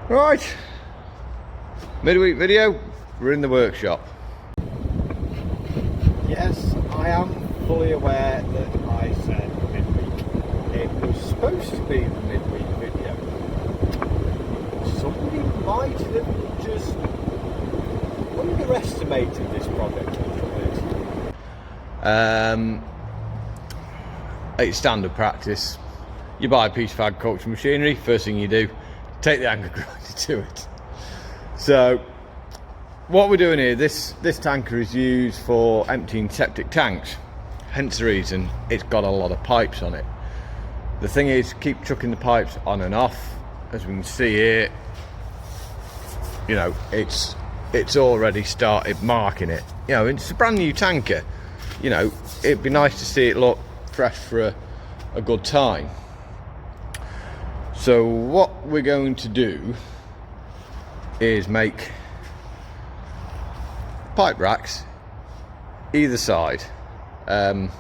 Right, midweek video, we're in the workshop. Yes, I am fully aware that I said midweek. It was supposed to be the midweek video. Somebody might have just underestimated this project a little bit. It's standard practice. You buy a piece of agricultural machinery, first thing you do, take the angle grinder to it. So what we're doing here, this tanker is used for emptying septic tanks, hence the reason it's got a lot of pipes on it. The thing is, keep chucking the pipes on and off. As we can see here, you know, it's already started marking it. You know, it's a brand new tanker. You know, it'd be nice to see it look fresh for a good time. So what we're going to do is make pipe racks either side. Got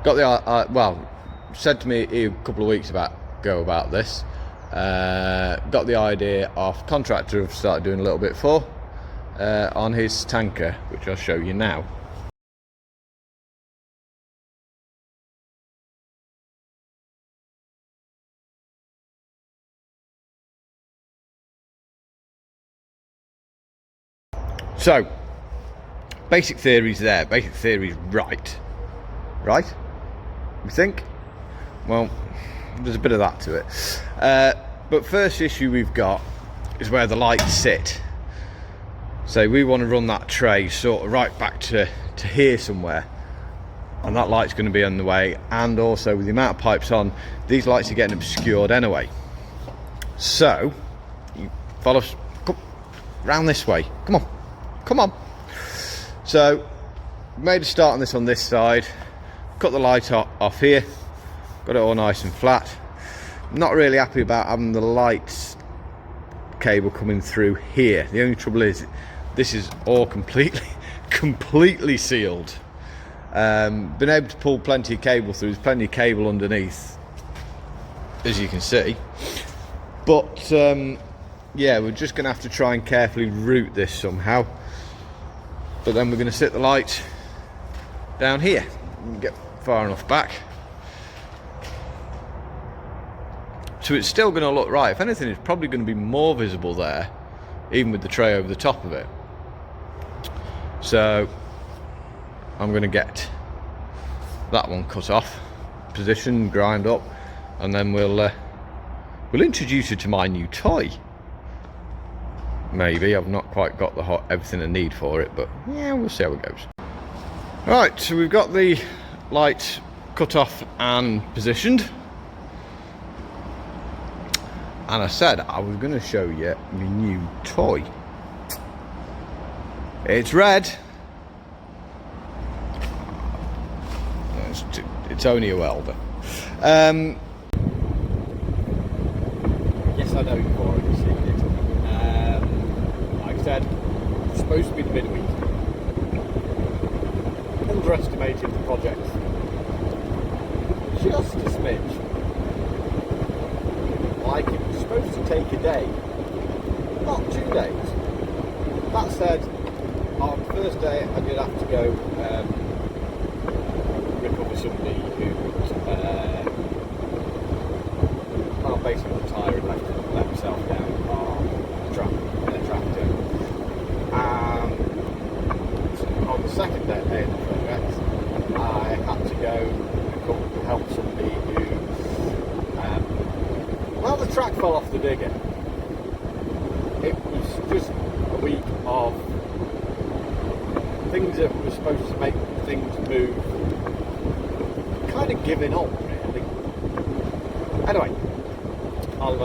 the well, said to me a couple of weeks ago about this. Got the idea off contractor I've started doing a little bit for on his tanker, which I'll show you now. So, basic theory's there. Basic theory's right? You think? Well, there's a bit of that to it. But first issue we've got is where the lights sit. So we want to run that tray sort of right back to here somewhere, and that light's going to be on the way. And also with the amount of pipes on, these lights are getting obscured anyway. So you follow, come round this way. Come on. So made a start on this side, cut the light off here, got it all nice and flat. Not really happy about having the lights cable coming through here. The only trouble is this is all completely sealed. Been able to pull plenty of cable through. There's plenty of cable underneath, as you can see, but yeah, we're just gonna have to try and carefully route this somehow. But then we're going to sit the light down here and get far enough back so it's still going to look right. If anything, it's probably going to be more visible there, even with the tray over the top of it. So I'm going to get that one cut off, position, grind up, and then we'll introduce you to my new toy. Maybe. I've not quite got everything I need for it, but yeah, we'll see how it goes. Right, so we've got the light cut off and positioned, and I said I was going to show you my new toy. It's red. It's only a welder. Yes, I know you've already seen it. Like I said, it's supposed to be the midweek. Underestimated the project just a smidge. Like, it was supposed to take a day, not 2 days. That said, on the first day I did have to go recover somebody who well, basically retired and let himself down on a tractor. On the second day of the project, I had to go and help somebody who, well, the track fell off the digger. It was just a week of things that were supposed to make things move, kind of giving up, really. Anyway, I'll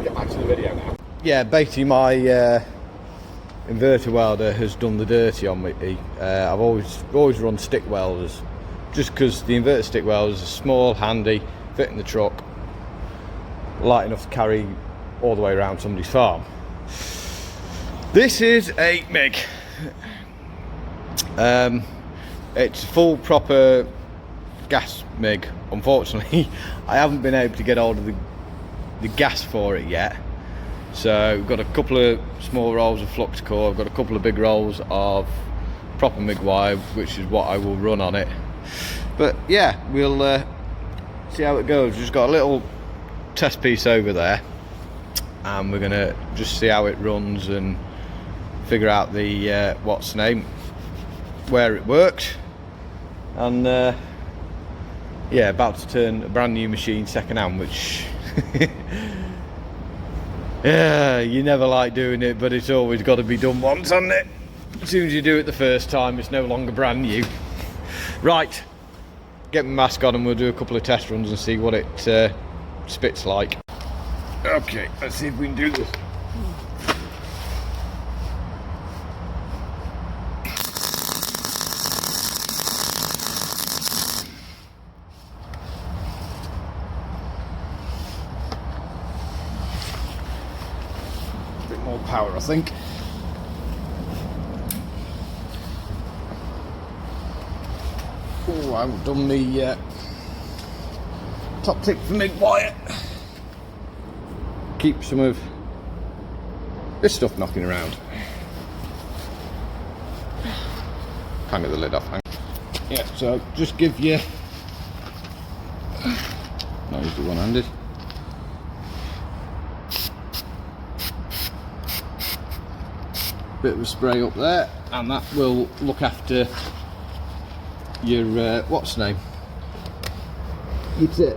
get back to the video now. Yeah, basically my inverter welder has done the dirty on me. I've always run stick welders, just because the inverter stick welders are small, handy, fit in the truck, light enough to carry all the way around somebody's farm. This is a MIG. It's a full proper gas MIG. Unfortunately, I haven't been able to get hold of the the gas for it yet. So we've got a couple of small rolls of flux core, I've got a couple of big rolls of proper MIG wire, which is what I will run on it. But yeah, we'll see how it goes. Just got a little test piece over there, and we're gonna just see how it runs and figure out the what's the name, where it works. And yeah, about to turn a brand new machine second hand, which yeah, you never like doing it, but it's always got to be done once, hasn't it? As soon as you do it the first time, it's no longer brand new. Right, get my mask on and we'll do a couple of test runs and see what it spits like. Okay, let's see if we can do this. A bit more power, I think. Oh, I haven't done the top tip for MIG wire. Keep some of this stuff knocking around. Can't get the lid off. Yeah, so just give you, not use the one-handed. Bit of a spray up there, and that will look after your what's the name? It's it.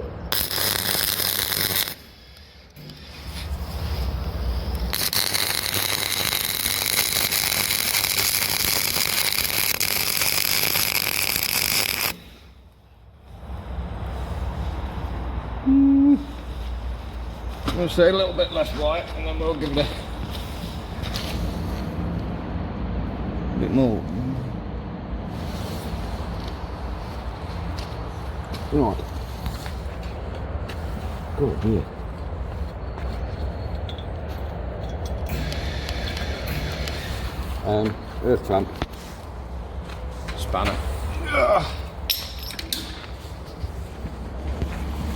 I'll say a little bit less wire, and then we'll give it a bit more. Right. Go here. Earth clamp. Spanner.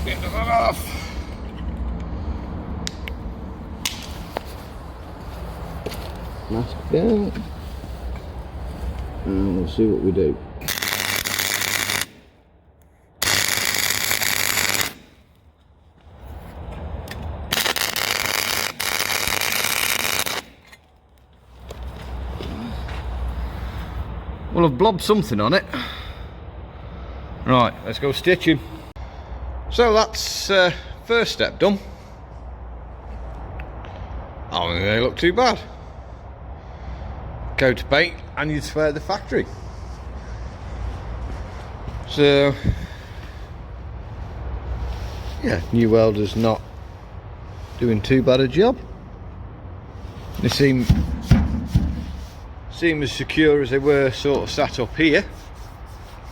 Get that off. Mask down. And we'll see what we do. Well, I've blobbed something on it. Right, let's go stitching. So that's first step done. I don't think they look too bad. Coat of paint and you'd swear the factory. So yeah, new welder's not doing too bad a job. They seem as secure as they were sort of sat up here.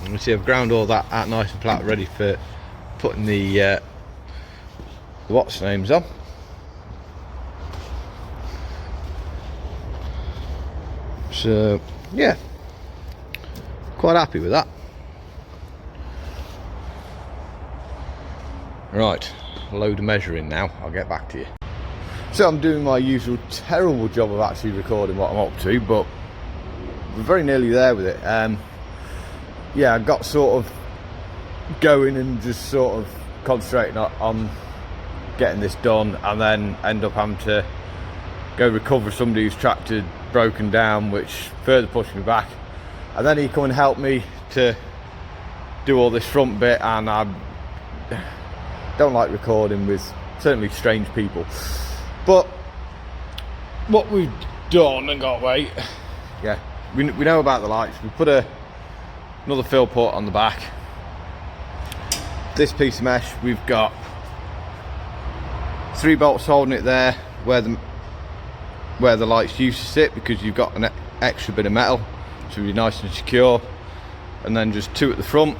And you see I've ground all that out nice and flat, ready for putting the what's names on. So yeah, quite happy with that. Right, load of measuring now, I'll get back to you. So I'm doing my usual terrible job of actually recording what I'm up to, but we're very nearly there with it. Yeah, I got sort of going and just sort of concentrating on getting this done, and then end up having to go recover somebody whose tractor broken down, which further pushed me back. And then he come and help me to do all this front bit, and I don't like recording with certainly strange people. But what we've done and got away, yeah, we know about the lights. We put another fill port on the back. This piece of mesh, we've got 3 bolts holding it there where the lights used to sit, because you've got an extra bit of metal to be nice and secure, and then just 2 at the front.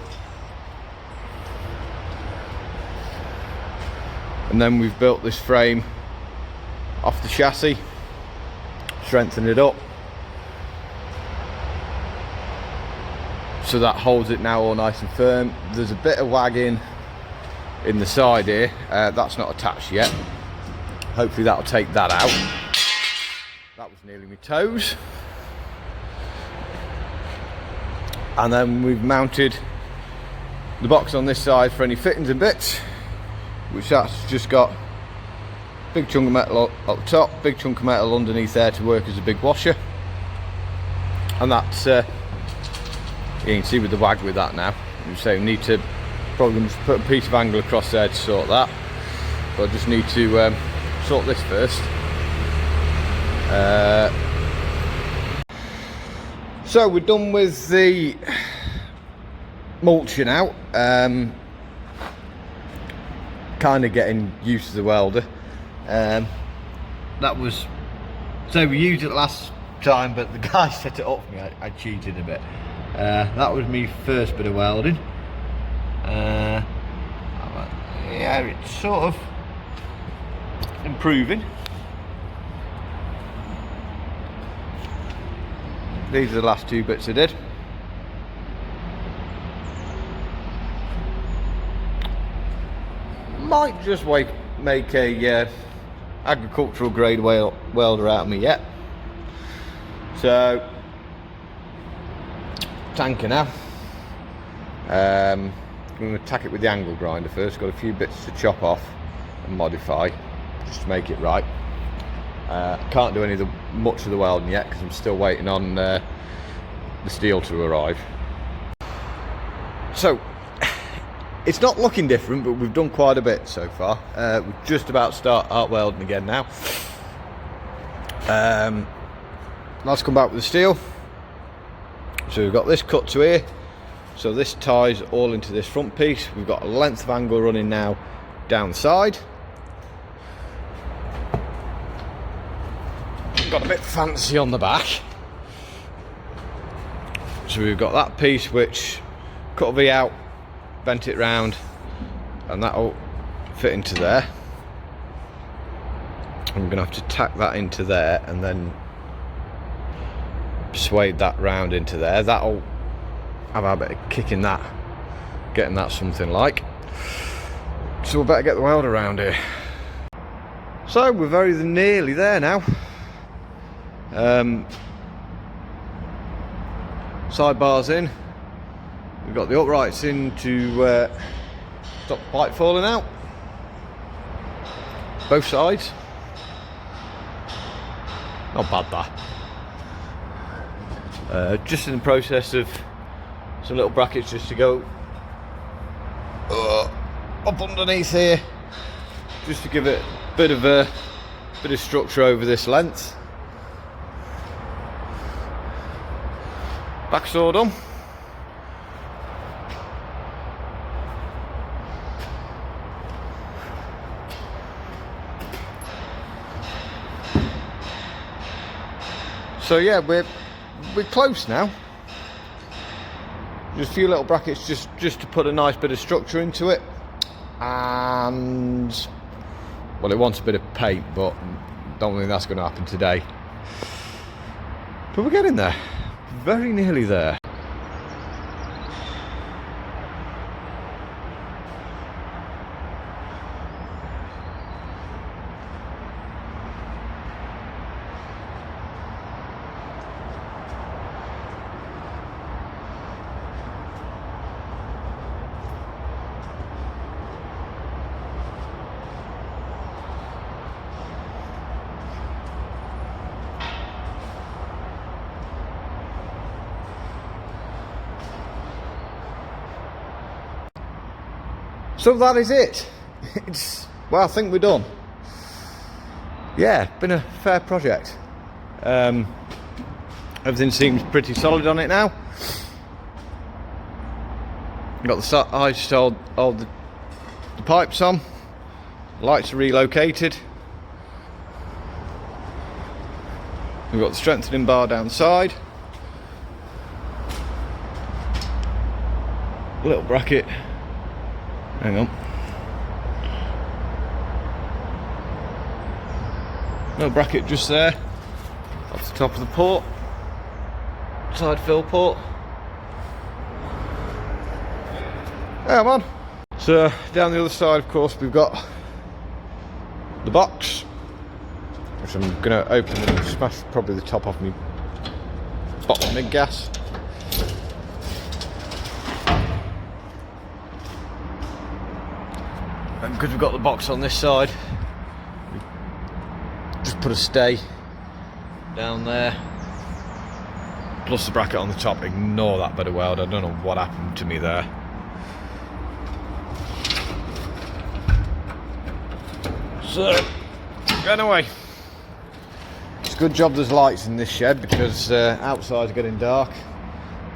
And then we've built this frame off the chassis, strengthened it up so that holds it now all nice and firm. There's a bit of wagging in the side here, that's not attached yet, hopefully that'll take that out. That was nearly my toes. And then we've mounted the box on this side for any fittings and bits, which that's just got a big chunk of metal up top, big chunk of metal underneath there to work as a big washer. And that's you can see with the wag with that now. So we need to probably just put a piece of angle across there to sort that, but I just need to sort this first. So we're done with the mulching out. Kind of getting used to the welder. That was, so we used it last time, but the guy set it up for me. I cheated a bit. That was my first bit of welding. Yeah, it's sort of improving. These are the last two bits I did. Might just make a agricultural grade welder out of me yet. So, tanker now. I'm going to attack it with the angle grinder first. Got a few bits to chop off and modify just to make it right. Can't do much of the welding yet because I'm still waiting on the steel to arrive. So it's not looking different, but we've done quite a bit so far. We're just about to start arc welding again now. Let's come back with the steel. So we've got this cut to here, so this ties all into this front piece. We've got a length of angle running now down the side. Got a bit fancy on the back, so we've got that piece which cut a V out, bent it round, and that'll fit into there. I'm gonna have to tack that into there and then persuade that round into there. That'll have a bit of kick in that, getting that something like. So we better get the welder around here. So we're very nearly there now. Sidebars in, we've got the uprights in to stop the pipe falling out, both sides. Not bad that. Just in the process of some little brackets just to go up underneath here, just to give it a bit of structure over this length. Back saw done. So yeah, we're close now. Just a few little brackets just to put a nice bit of structure into it, and well, it wants a bit of paint, but don't think that's going to happen today. But we're getting there. Very nearly there. So that is it. Well, I think we're done. Yeah, been a fair project. Everything seems pretty solid on it now. Got the sides all the pipes on. Lights are relocated. We've got the strengthening bar down the side. Little bracket. Hang on. No bracket just there. Off the top of the port. Side fill port. Come on. So down the other side, of course, we've got the box. which I'm going to open and smash probably the top off me bottom mid gas. And because we've got the box on this side, just put a stay down there, plus the bracket on the top. Ignore that bit of weld, I don't know what happened to me there. So anyway, it's a good job there's lights in this shed, because outside's getting dark.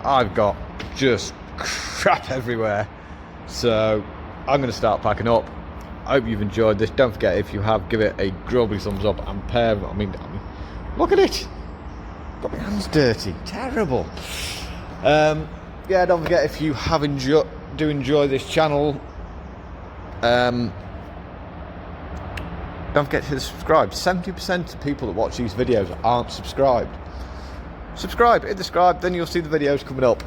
I've got just crap everywhere, so I'm going to start packing up. I hope you've enjoyed this. Don't forget, if you have, give it a grubbly thumbs up and I mean, look at it. Got my hands dirty. Terrible. Yeah, don't forget, if you have enjoy this channel, don't forget to subscribe. 70% of people that watch these videos aren't subscribed. Subscribe, hit the subscribe, then you'll see the videos coming up.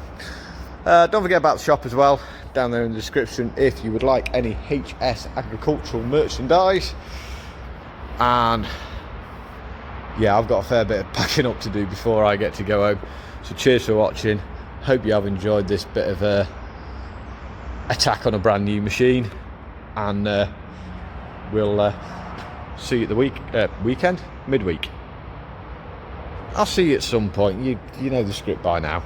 Don't forget about the shop as well, down there in the description, if you would like any HS agricultural merchandise. And yeah, I've got a fair bit of packing up to do before I get to go home. So cheers for watching. Hope you have enjoyed this bit of a attack on a brand new machine, and we'll see you at the weekend, midweek. I'll see you at some point. You know the script by now.